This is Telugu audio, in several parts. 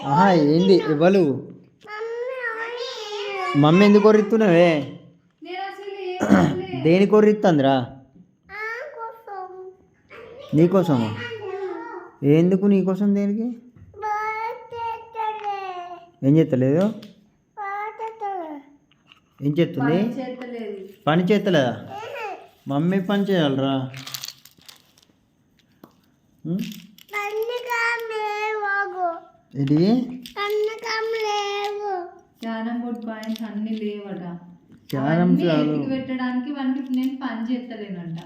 ఆహా ఏంది ఇవ్వలు మమ్మీ ఎందుకు కొర్రిస్తున్నావే దేని కొర్రిస్తుందిరా నీకోసమా ఎందుకు నీకోసం దేనికి ఏం చేస్తలేదు ఏం చేస్తుంది పని చేస్తలేదా మమ్మీ పని చేయాలరా ఇది క్యారమ్ బోర్డ్ పాయింట్స్ అన్ని లేవట క్యారమ్ పెట్టడానికి వానికి నేను పని చేస్తలేనంట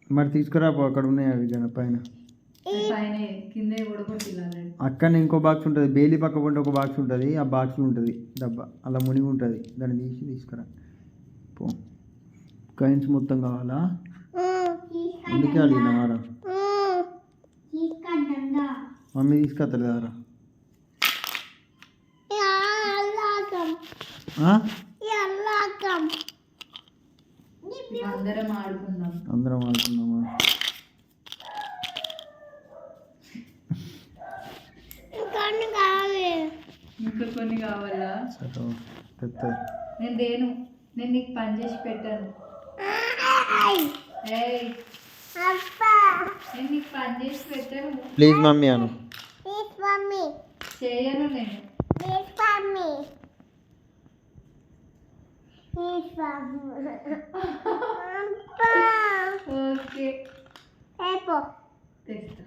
మరి తీసుకురా అక్కడ ఉన్నాయి అవి జన పైన పైన కింద కూడా అక్కడ ఇంకో బాక్స్ ఉంటుంది బేలీ పక్క పంట ఒక బాక్స్ ఉంటుంది ఆ బాక్స్లో ఉంటుంది డబ్బా అలా మునిగి ఉంటుంది దాన్ని తీసి తీసుకురా పో కాయిన్స్ మొత్తం కావాలా ఎందుకే అడిగినారా మమ్మీ తీసుకొస్తలేదారా అందరం ఆడుకుందాం ఆడుకుందామా ఇంకా కొన్ని కావాలా నేను నీకు పని చేసి పెట్టాను నేను నీకు పని చేసి పెట్టాను ప్లీజ్ మమ్మీ అను చేయను నేను ఓకే తెస్తా